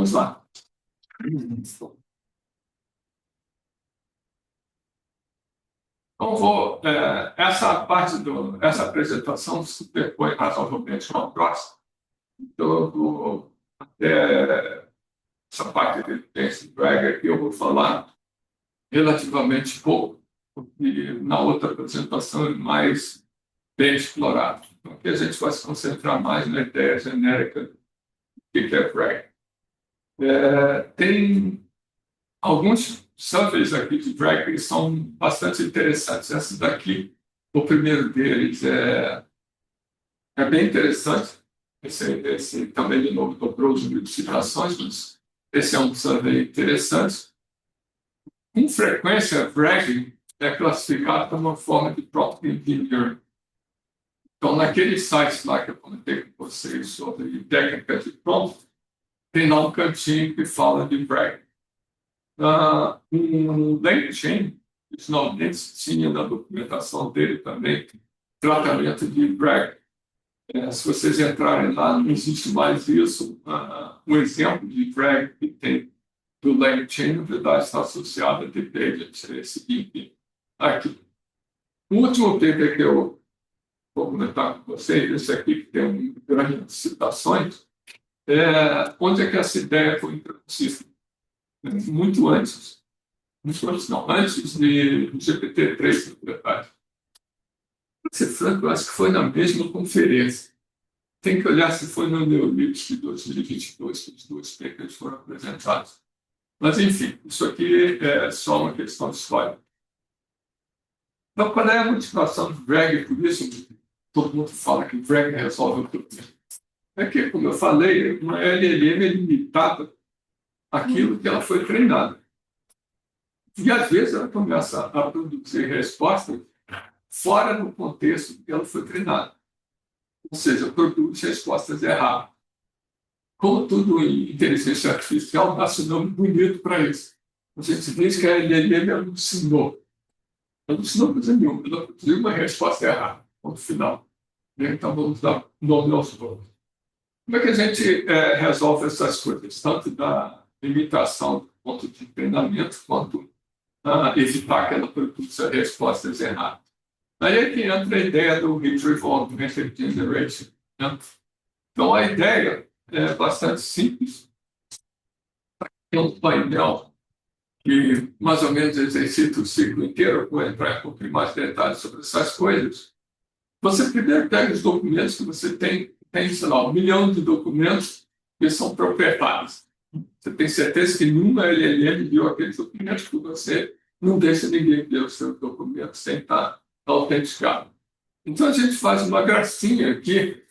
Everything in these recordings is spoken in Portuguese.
vamos lá. Então, essa parte essa apresentação se superpõe razoavelmente com a próxima. Então, eu vou até essa parte de evidência do Bragg aqui, eu vou falar relativamente pouco, porque na outra apresentação é mais bem explorado. Então, aqui a gente vai se concentrar mais na ideia genérica do que é Bragg. Tem alguns surveys aqui de Bragg que são bastante interessantes. Esse daqui, o primeiro deles é bem interessante. Esse também, de novo, dobrou o número de citações, mas esse é um survey interessante. Com frequência, Bragg é classificado como uma forma de prompt engineering. Então, naqueles sites lá que eu comentei com vocês sobre técnicas de prompt, tem lá um cantinho que fala de Bragg. Um LangChain, finalmente tinha na documentação dele também tratamento de Bragg. Se vocês entrarem lá, não existe mais isso. Um exemplo de Bragg que tem do LangChain, na verdade, está associado a DPagent, esse IP aqui. O último paper que eu vou comentar com vocês, esse aqui que tem um grande citações, onde é que essa ideia foi introduzida? Muito antes de GPT-3, na verdade. Para ser franco, eu acho que foi na mesma conferência. Tem que olhar se foi no Neolibs de 2022 que os dois papers foram apresentados. Mas, enfim, isso aqui é só uma questão de história. Então, qual é a motivação do Bragg? Por isso, todo mundo fala que o Bragg resolve o problema. É que, como eu falei, uma LLM é limitada àquilo que ela foi treinada. E, às vezes, ela começa a produzir respostas fora do contexto que ela foi treinada. Ou seja, produz respostas erradas. Como tudo em inteligência artificial, dá-se um nome bonito para isso. A gente diz que a LLM alucinou. Alucinou coisa nenhuma, ela produziu uma resposta errada, ponto final. Então, vamos dar nome aos nomes. Como é que a gente resolve essas coisas? Tanto da limitação do ponto de treinamento, quanto evitar que ela produza respostas erradas. Aí é que entra a ideia do Retrieval Augmented Generation. Né? Então, a ideia é bastante simples. Tem um painel que mais ou menos exercita o ciclo inteiro. Eu vou entrar um pouquinho mais de detalhes sobre essas coisas. Você primeiro pega os documentos que você tem, sei lá, 1 milhão de documentos que são proprietários. Você tem certeza que nenhuma LLM viu aqueles documentos, que você não deixa ninguém ver os seus documentos sem estar autenticado. Então, a gente faz uma gracinha aqui,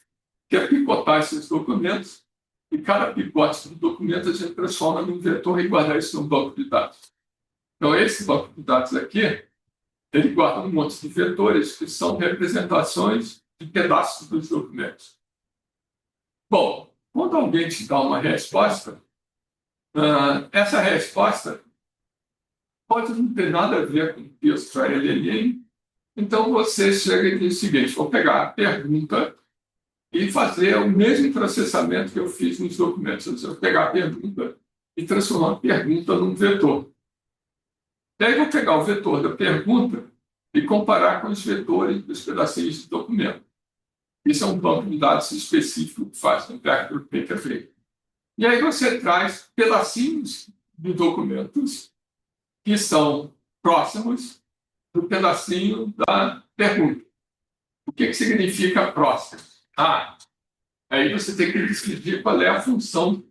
que é picotar esses documentos, e cada picote do documento a gente transforma num vetor e guarda isso num banco de dados. Então, esse banco de dados aqui, ele guarda um monte de vetores que são representações de pedaços dos documentos. Bom, quando alguém te dá uma resposta, essa resposta pode não ter nada a ver com o texto da LLM. Então, você chega e diz o seguinte: vou pegar a pergunta e fazer o mesmo processamento que eu fiz nos documentos. Eu vou pegar a pergunta e transformar a pergunta num vetor. Daí, vou pegar o vetor da pergunta e comparar com os vetores dos pedacinhos de documento. Isso é um banco de dados específico que faz no Vector PKV. E aí você traz pedacinhos de documentos que são próximos do pedacinho da pergunta. O que significa próximo? Aí você tem que decidir qual é a função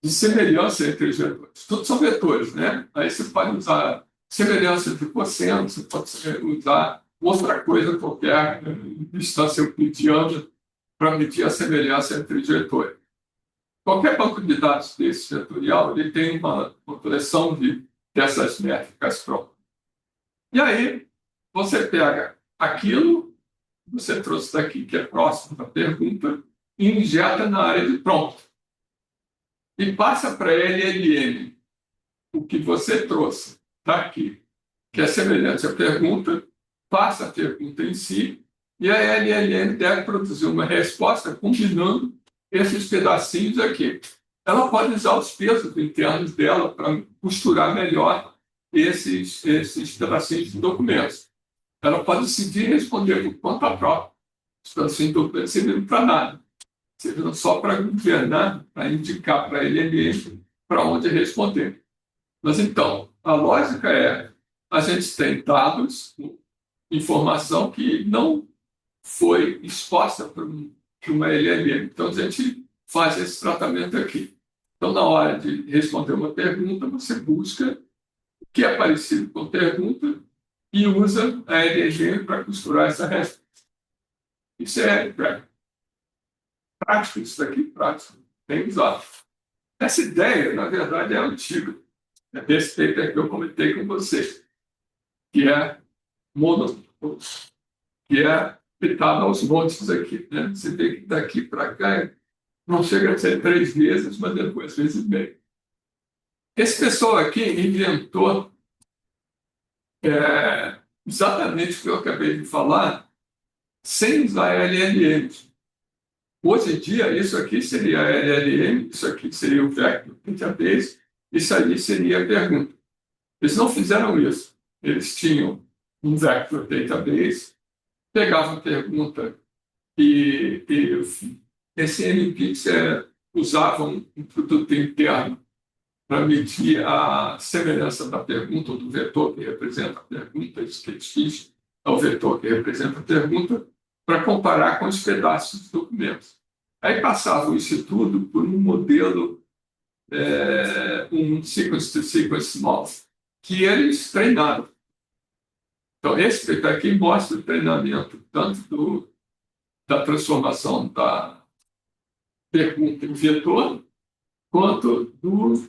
de semelhança entre os vetores. Todos são vetores, né? Aí você pode usar semelhança de cosseno, você pode usar outra coisa qualquer, distância euclidiana, para medir a semelhança entre os vetores. Qualquer banco de dados desse vetorial, ele tem uma coleção dessas métricas próprias. E aí, você pega aquilo que você trouxe daqui, que é próximo da pergunta, e injeta na área de prompt. E passa para a LLM o que você trouxe daqui, que é semelhante à pergunta, passa a pergunta em si, e a LLM deve produzir uma resposta combinando esses pedacinhos aqui. ela pode usar os pesos internos dela para costurar melhor esses pedacinhos de documentos. Ela pode decidir responder por conta própria. Os pedacinhos de documentos serviram para nada. Serviram só para governar, para indicar para ele mesmo para onde responder. Mas então, a lógica é: a gente tem dados, informação que não foi exposta para uma LLM. Então, a gente faz esse tratamento aqui. Então, na hora de responder uma pergunta, você busca o que é parecido com a pergunta e usa a LLM para costurar essa resposta. Isso é prático, isso daqui é prático, bem usado. Essa ideia, na verdade, é antiga. É desse paper que eu comentei com vocês, que é mono, que é pitado aos montes aqui. Né? Você vê que daqui para cá não chega a ser 3 vezes, mas depois vezes meio. Esse pessoal aqui inventou exatamente o que eu acabei de falar, sem usar LLMs. Hoje em dia, isso aqui seria a LLM, isso aqui seria o Vector Database, isso ali seria a pergunta. Eles não fizeram isso. Eles tinham um Vector Database, pegavam a pergunta e esse NPix usavam um produto interno para medir a semelhança da pergunta ou do vetor que representa a pergunta, isso que eles fizeram, ao vetor que representa a pergunta, para comparar com os pedaços dos documentos. Aí passavam isso tudo por um modelo, um sequence-to-sequence model, que eles treinaram. Então, esse aqui mostra o treinamento tanto da transformação da pergunta em vetor, quanto do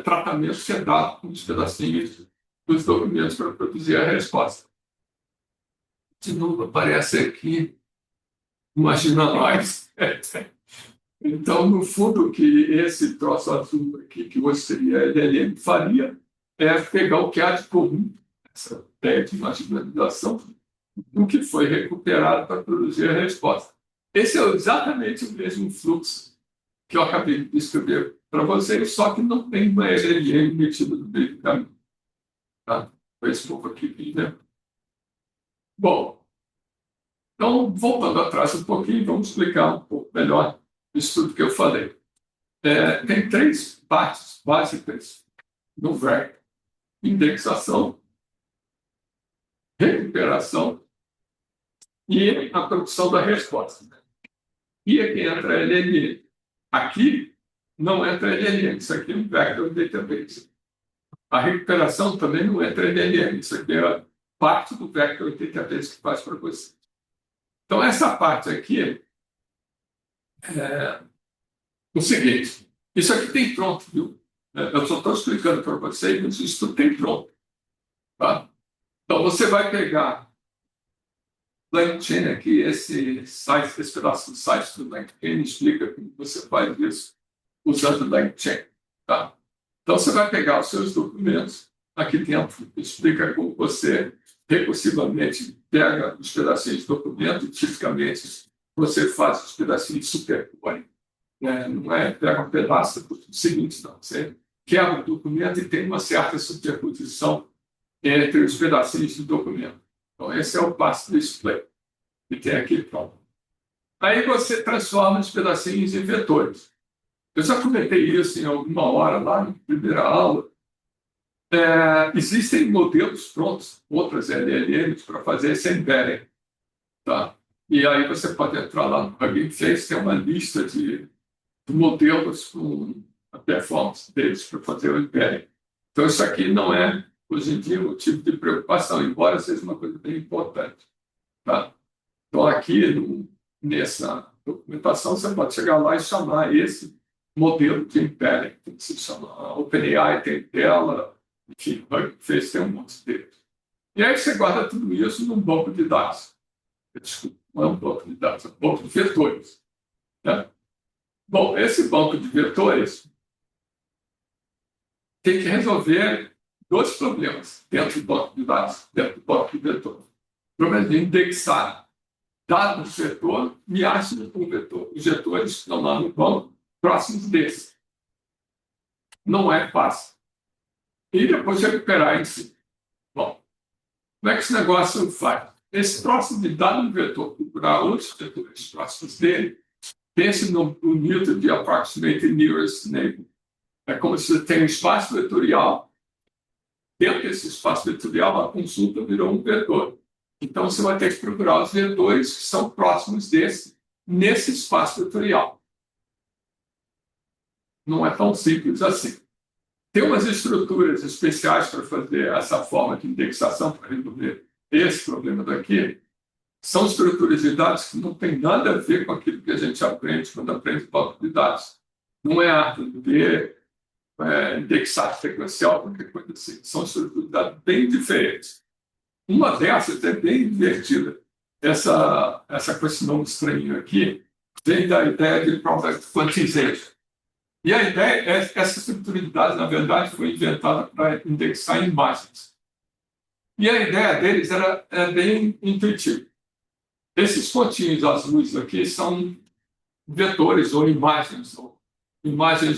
tratamento que é dado com os pedacinhos dos documentos para produzir a resposta. De novo, aparece aqui, imagina nós. Então, no fundo, o que esse troço azul aqui, que hoje seria LLM, faria é pegar o que há de comum, essa ideia de marginalização, do que foi recuperado para produzir a resposta. Esse é exatamente o mesmo fluxo que eu acabei de descrever para vocês, só que não tem uma LLM metida no meio do caminho. Tá? Foi esse pouco aqui, né? Bom, então, voltando atrás um pouquinho, vamos explicar um pouco melhor isso tudo que eu falei. Tem 3 partes básicas no VERB: indexação, recuperação e a produção da resposta. E aqui entra a LLM. Aqui não entra a LLM, isso aqui é um Vector Database. A recuperação também não entra a LLM, isso aqui é parte do Vector Database que faz para você. Então, essa parte aqui é o seguinte: isso aqui tem pronto, viu? Eu só estou explicando para vocês, mas isso tudo tem pronto. Tá? Então, você vai pegar LangChain aqui, esse pedaço do site do LangChain explica como você faz isso usando LangChain. Tá? Então, você vai pegar os seus documentos, aqui dentro explica como você recursivamente pega os pedacinhos de documento, e tipicamente você faz os pedacinhos superpõe. Não é pega um pedaço do seguinte, não. Você quebra o documento e tem uma certa superposição entre os pedacinhos do documento. Então, esse é o passo do display, que tem aqui pronto. Aí você transforma os pedacinhos em vetores. Eu já comentei isso em alguma hora lá na primeira aula. Existem modelos prontos, outras LLMs, para fazer esse embedding. Tá? E aí você pode entrar lá no Hugging Face, tem uma lista de modelos com a performance deles para fazer o embedding. Então, isso aqui não é, hoje em dia, motivo de preocupação, embora seja uma coisa bem importante. Tá? Então, aqui, nessa documentação, você pode chegar lá e chamar esse modelo de embedding, que se chama OpenAI, tem dela, enfim, o Hugging Face tem um monte deles. E aí você guarda tudo isso num banco de dados. Desculpa, não é um banco de dados, é um banco de vetores. Né? Bom, esse banco de vetores tem que resolver 2 problemas dentro do banco de dados, dentro do banco de vetor. O problema de indexar dados do vetor e acha um vetor, os vetores que estão lá no banco próximos desse. não é fácil. E depois recuperar em si. Bom, como é que esse negócio faz? Esse troço de dar um vetor procurar outros vetores próximos dele, pense no Newton de approximate nearest neighbor. É como se você tem um espaço vetorial. Dentro desse espaço vetorial, a consulta virou um vetor. Então, você vai ter que procurar os vetores que são próximos nesse espaço vetorial. Não é tão simples assim. Tem umas estruturas especiais para fazer essa forma de indexação para resolver esse problema daqui. São estruturas de dados que não tem nada a ver com aquilo que a gente aprende quando aprende banco de dados. Não é ARTB, indexar sequencial, qualquer coisa assim. São estruturas de dados bem diferentes. Uma dessas é bem divertida. Essa com esse nome estranho aqui vem da ideia de product quantization. E a ideia é que essa estrutura de dados, na verdade, foi inventada para indexar imagens. E a ideia deles era bem intuitiva. Esses pontinhos azuis aqui são vetores ou imagens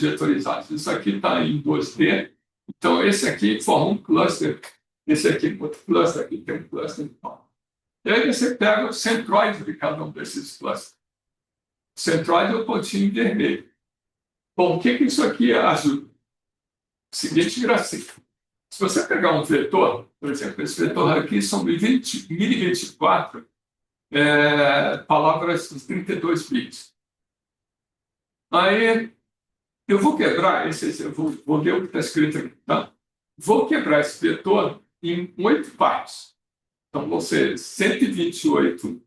vetorizadas. Isso aqui está em 2D. Então, esse aqui forma um cluster. Esse aqui outro cluster, aqui tem um cluster. E aí você pega o centroide de cada um desses clusters. O centroide é o pontinho vermelho. Bom, o que isso aqui ajuda? Seguinte gracinha. Se você pegar um vetor, por exemplo, esse vetor aqui são 1024 palavras de 32 bits. Aí eu vou quebrar eu vou ler o que está escrito aqui, tá? Vou quebrar esse vetor em 8 partes. Então, vão ser 128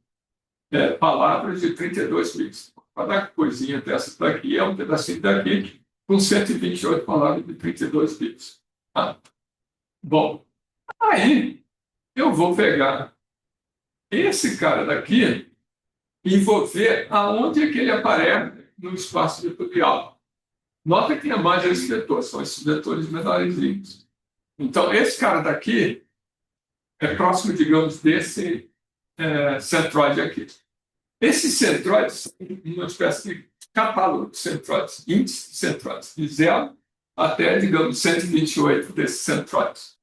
palavras de 32 bits. Cada coisinha dessa daqui é um pedacinho daqui com 128 palavras de 32 bits. Tá? Bom, aí eu vou pegar esse cara daqui e vou ver aonde é que ele aparece no espaço vetorial. Nota que a imagem é esse vetor, são esses vetores menorzinhos. Então, esse cara daqui é próximo, digamos, desse centroide aqui. Esses centroides são uma espécie de catálogo de centroides, índice de centroides, de 0 até, digamos, 128 desses centroides.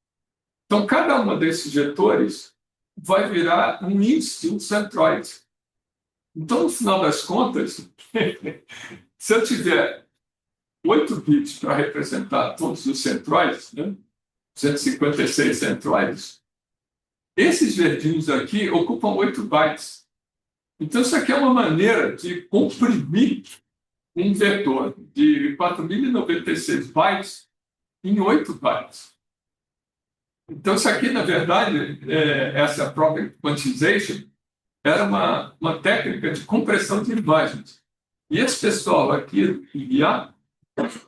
Então, cada uma desses vetores vai virar um índice de um centroide. Então, no final das contas, se eu tiver 8 bits para representar todos os centroides, né? 156 centroides, esses verdinhos aqui ocupam 8 bytes. Então, isso aqui é uma maneira de comprimir um vetor de 4.096 bytes em 8 bytes. Então, isso aqui, na verdade, essa Product Quantization era uma técnica de compressão de imagens. E esse pessoal aqui, IA,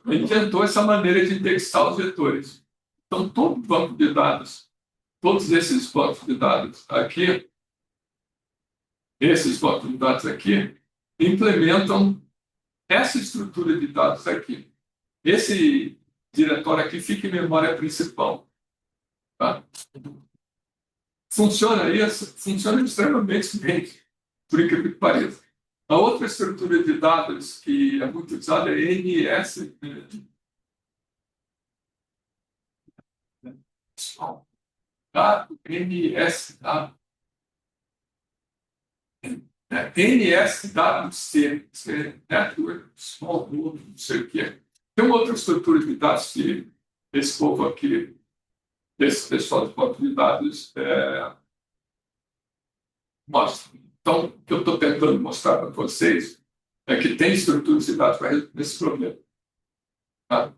inventou essa maneira de indexar os vetores. Então, todo banco de dados, todos esses bancos de dados aqui, esses bancos de dados aqui, implementam essa estrutura de dados aqui. Esse diretório aqui fica em memória principal. Tá? Funciona extremamente bem, por incrível que pareça. A outra estrutura de dados que é muito usada é NS. NS. NSWC, Network Small Group, não sei o que é. Tem uma outra estrutura de dados que esse povo aqui, esse pessoal de banco de dados, mostra. Então, o que eu estou tentando mostrar para vocês é que tem estruturas de dados para resolver esse problema. Tá?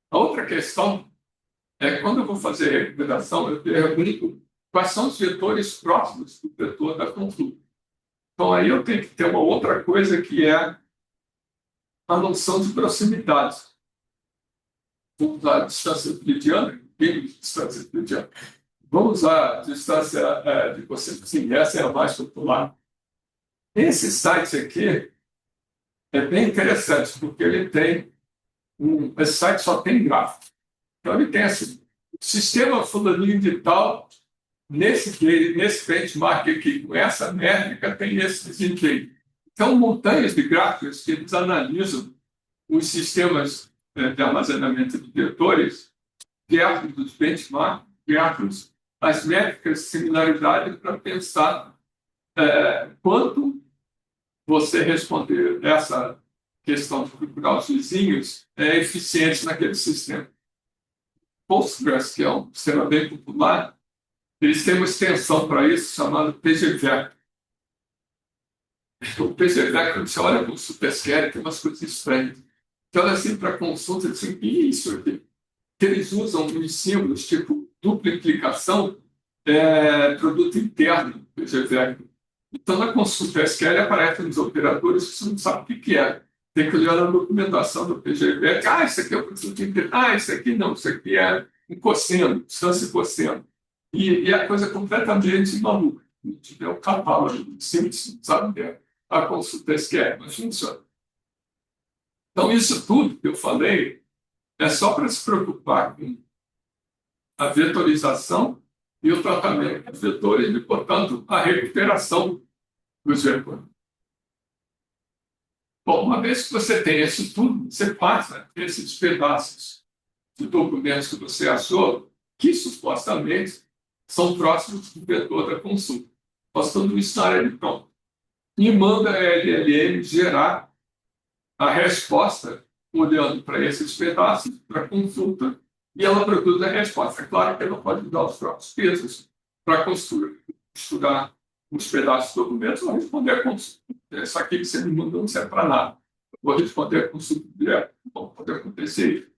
A outra questão é que quando eu vou fazer a recomendação, eu pergunto quais são os vetores próximos do vetor da consulta. Então, aí eu tenho que ter uma outra coisa que é a noção de proximidade. Vamos usar a distância euclidiana, distância euclidiana. Vamos usar a distância de cosseno. Sim, essa é a mais popular. Esse site aqui é bem interessante, porque ele tem esse site só tem gráfico. Então, ele tem assim, sistema fulaninho de tal, nesse benchmark aqui, com essa métrica, tem esse desempenho. Então, montanhas de gráficos que eles analisam os sistemas de armazenamento de vetores, versus os benchmarks, versus as métricas de similaridade para pensar quanto você responder essa questão de procurar os vizinhos é eficiente naquele sistema. Postgres, que é um sistema bem popular, eles têm uma extensão para isso chamada PGVector. O PGVector, você olha para o Supersquare, tem umas coisas estranhas. Você olha assim para a consulta e diz assim, que isso aqui? Que eles usam uns símbolos tipo dupla implicação, produto interno, PGVector. Então, na consulta SQL aparecem os operadores que você não sabe o que é. Tem que olhar na documentação do PGVector. Ah, isso aqui é o produto interno. Ah, isso aqui não, isso aqui é um cosseno, distância cosseno. E a coisa é completamente maluca. Se tiver o catálogo simples, sabe, a consulta SQL, mas funciona. Então, isso tudo que eu falei é só para se preocupar com a vetorização e o tratamento dos vetores e, portanto, a recuperação dos vetores. Bom, uma vez que você tem isso tudo, você passa esses pedaços de documentos que você achou, que supostamente são próximos do vetor da consulta. Postando isso na área de prompt. E manda a LLM gerar a resposta olhando para esses pedaços, para a consulta, e ela produz a resposta. É claro que ela pode usar os próprios pesos para estudar os pedaços de documentos ou responder a consulta. Isso aqui que você me mandou não serve para nada. Vou responder a consulta direto. Bom, pode acontecer isso.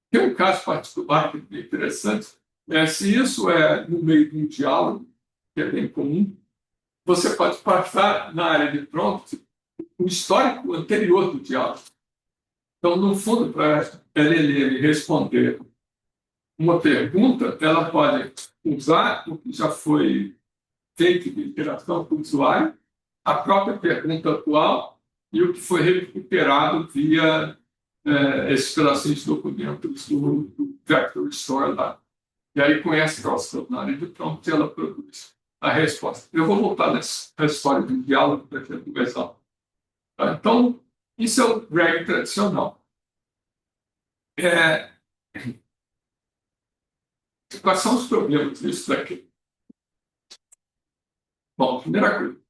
Tem um caso particular que é interessante. Se isso é no meio de um diálogo, que é bem comum, você pode passar na área de prompt o histórico anterior do diálogo. Então, no fundo, para ele responder uma pergunta, ela pode usar o que já foi feito de interação com o usuário, a própria pergunta atual e o que foi recuperado via esses pedacinhos de documentos do Vector Store lá. E aí, com essa calção na área de prompt, ela produz a resposta. Eu vou voltar nessa história do diálogo daqui a pouco exemplo. Tá? Então, isso é o RAG tradicional. Quais são os problemas disso daqui? Bom, primeira coisa,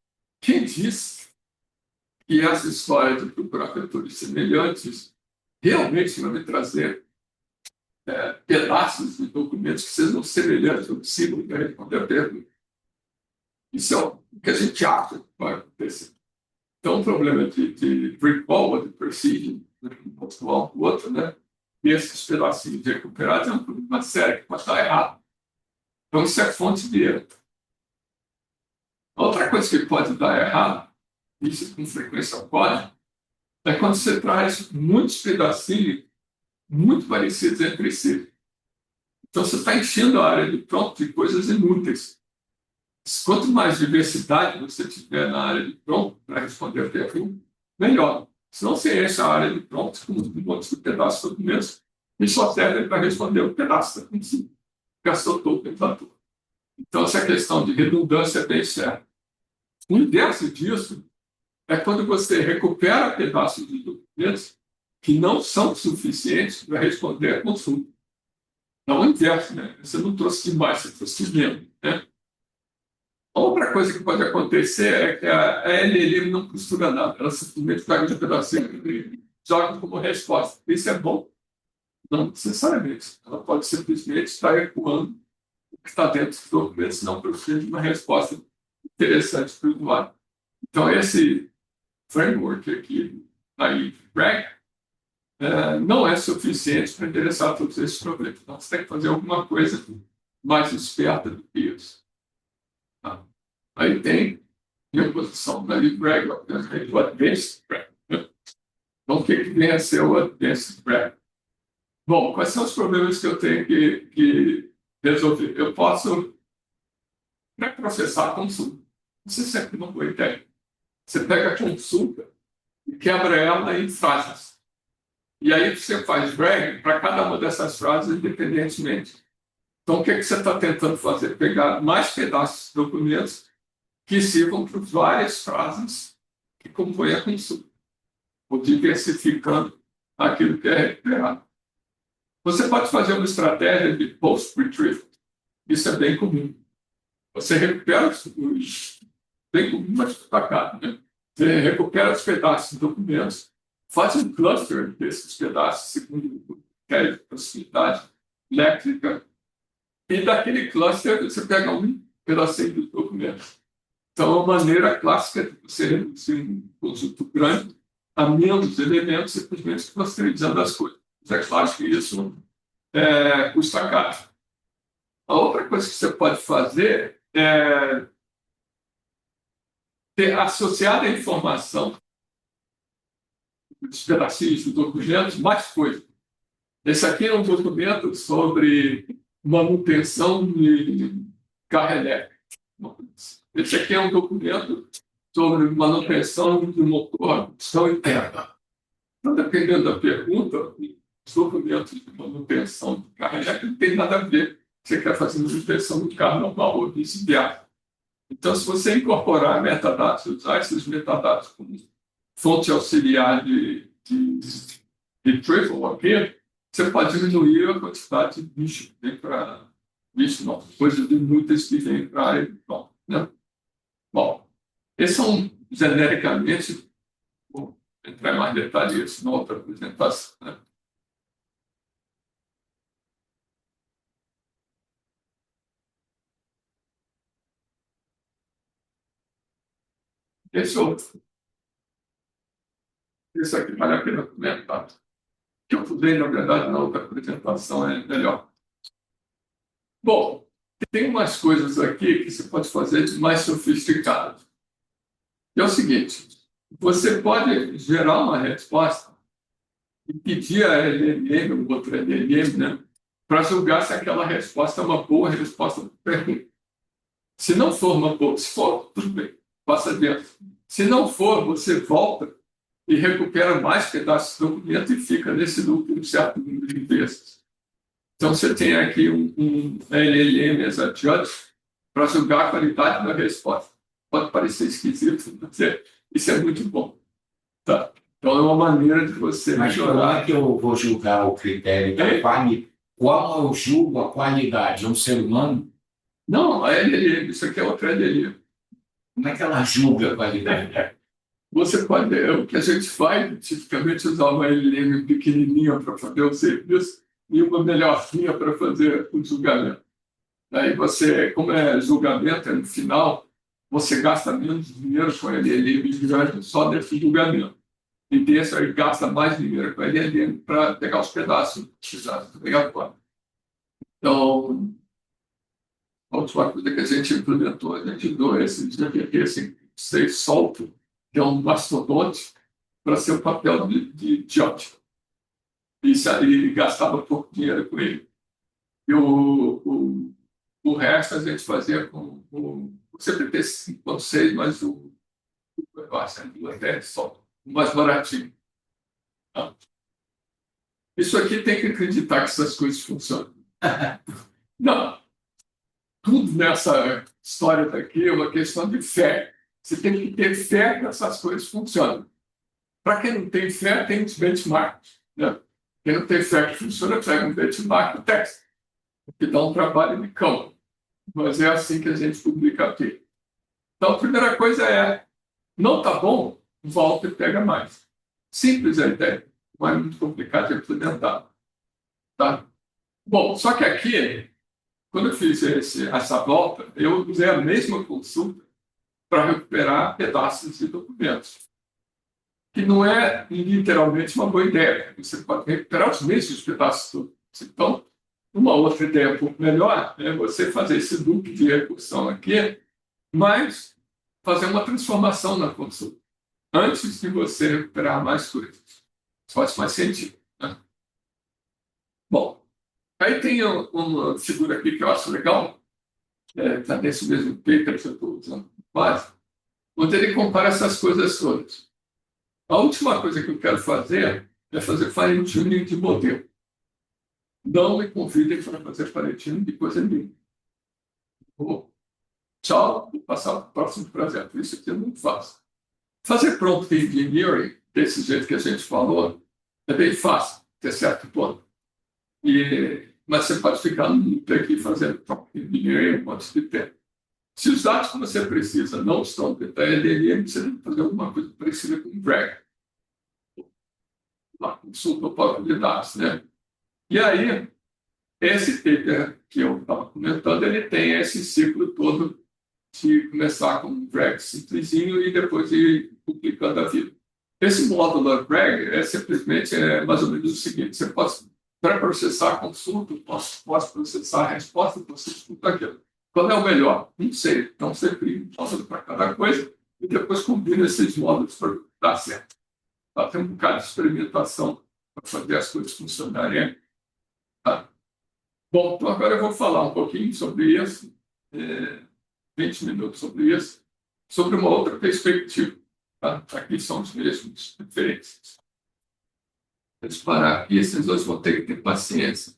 quem diz que essa história de procurar vetores semelhantes realmente vai me trazer pedaços de documentos que sejam semelhantes ou possível para responder a pergunta? Isso é o que a gente acha que vai acontecer. Então, o problema de recall ou de precision, um outro, né? E esses pedacinhos recuperados é um problema sério que pode estar errado. Então, isso é fonte de erro. Outra coisa que pode dar errado, isso com frequência ocorre, é quando você traz muitos pedacinhos muito parecidos entre si. Então, você está enchendo a área de prompt de coisas inúteis. Quanto mais diversidade você tiver na área de prompt para responder a pergunta, melhor. Senão você enche a área de prompt com um monte de pedaços de documentos e só serve para responder um pedaço da consulta. Gastou todo o tempo à toa. Então, essa questão de redundância é bem séria. O inverso disso é quando você recupera pedaços de documentos que não são suficientes para responder a consulta. Não é o inverso, né? Você não trouxe demais, você trouxe menos, né? Outra coisa que pode acontecer é que a LLM não costura nada, ela simplesmente pega um pedacinho e joga como resposta. Isso é bom? Não necessariamente. Ela pode simplesmente estar ecoando o que está dentro dos documentos, não precisa de uma resposta interessante para o usuário. Então, esse framework aqui, aí, RAG, não é suficiente para endereçar todos esses problemas. Então, você tem que fazer alguma coisa mais esperta do que isso. Tá? Aí tem a posição da RAG, o Advanced RAG. Então, o que vem a ser o Advanced RAG? Bom, quais são os problemas que eu tenho que resolver? Eu posso pré-processar a consulta. Isso é sempre uma boa ideia. Você pega a consulta e quebra ela em frases. E aí você faz drag para cada uma dessas frases independentemente. Então, o que você está tentando fazer? Pegar mais pedaços de documentos que sirvam para várias frases que compõem a consulta, ou diversificando aquilo que é recuperado. Você pode fazer uma estratégia de post-retrieval. Isso é bem comum. Você recupera bem comum, mas destacado, né? Você recupera os pedaços de documentos, faz um cluster desses pedaços segundo critério de proximidade léxica, e daquele cluster você pega um pedacinho do documento. Então, a maneira clássica de você reduzir um conjunto grande a menos elementos, simplesmente clusterizando as coisas. É claro que isso custa caro. A outra coisa que você pode fazer é ter associada a informação dos pedacinhos do documento mais coisas. Esse aqui é um documento sobre manutenção de carro elétrico. Esse aqui é um documento sobre manutenção de motor a combustão interna. Então, dependendo da pergunta, os documentos de manutenção de carro elétrico não tem nada a ver. Você quer fazer manutenção do carro normal ou vice-versa. Então, se você incorporar metadados, usar esses metadados como fonte auxiliar de triple aqui, você pode diminuir a quantidade de bicho que vem para bicho, não, coisas de muitas que vem para a área. Né? Bom, esses são genericamente, vou entrar em mais detalhes na outra apresentação. Né? Esse outro, esse aqui vale a pena comentar. O que eu usei, na verdade, na outra apresentação é melhor. Bom, tem umas coisas aqui que você pode fazer de mais sofisticado. É o seguinte, você pode gerar uma resposta e pedir a LLM, ou outra LLM, né, para julgar se aquela resposta é uma boa resposta para a pergunta. Se não for uma boa, se for, tudo bem, passa adiante. Se não for, você volta e recupera mais pedaços do documento e fica nesse loop um certo número de vezes. Então, você tem aqui um LLM as a judge para julgar a qualidade da resposta. Pode parecer esquisito, mas isso é muito bom. Tá? Então, é uma maneira de você Mas como melhorar. é que eu vou julgar o critério da qualidade? Como eu julgo a qualidade? É um ser humano? Não, a LLM, isso aqui é outra LLM. Como é que ela julga a qualidade? Você pode, o que a gente faz, tipicamente, usar uma LLM pequenininha para fazer o serviço e uma melhorzinha para fazer o julgamento. Aí você, como é julgamento, é no final, você gasta menos dinheiro com a LLM grande só nesse julgamento. E desse aí gasta mais dinheiro com a LLM para pegar os pedaços precisados. Então, a última coisa que a gente implementou, a gente deu esse GPT, assim, você solta, que é um mastodonte, para ser o papel de judge. E gastava pouco dinheiro com ele. E o resto a gente fazia com o CPT 5.6, mas eu acho que até só, o mais baratinho. Tá? Isso aqui tem que acreditar que essas coisas funcionam. Não, tudo nessa história daqui é uma questão de fé. Você tem que ter fé que essas coisas funcionam. Para quem não tem fé, tem os benchmarks. Né? Quem não tem fé que funciona, pega um benchmark e testa, que dá um trabalho de cão. Mas é assim que a gente publica aqui. Então, a primeira coisa é, não está bom, volta e pega mais. Simples a ideia, não é muito complicado de implementar. Tá? Bom, só que aqui, quando eu fiz essa volta, eu usei a mesma consulta para recuperar pedaços de documentos, que não é literalmente uma boa ideia. Você pode recuperar os mesmos pedaços de documentos. Então, uma outra ideia um pouco melhor é você fazer esse loop de recursão aqui, mas fazer uma transformação na consulta, antes de você recuperar mais coisas. Isso faz mais sentido. Né? Bom, aí tem uma figura aqui que eu acho legal, está nesse mesmo paper que eu estou usando base, onde ele compara essas coisas todas. A última coisa que eu quero fazer é fazer fine-tuning de modelo. Não me convidem para fazer fine-tuning de coisa nenhuma. Tchau, vou passar para o próximo projeto. Isso aqui é muito fácil. Fazer prompt engineering, desse jeito que a gente falou, É bem fácil, até certo ponto. Mas você pode ficar no loop aqui fazendo troca de dinheiro um monte de tempo. Se os dados que você precisa não estão dentro da LLM, você tem que fazer alguma coisa parecida com o drag, lá consulta o banco de dados, né? E aí, esse paper que eu estava comentando, ele tem esse ciclo todo de começar com um drag simplesinho e depois ir complicando a vida. Esse módulo drag simplesmente mais ou menos o seguinte: você pode pré-processar a consulta, pode processar a resposta, você escuta aquilo. Qual é o melhor? Não sei. Então você cria um módulo para cada coisa e depois combina esses módulos para dar certo. Tá? Tem um bocado de experimentação para fazer as coisas funcionarem. Tá? Bom, então agora eu vou falar um pouquinho sobre isso, 20 minutos sobre isso, sobre uma outra perspectiva. Tá? Aqui são os mesmos referências. Vou parar aqui, esses dois vão ter que ter paciência.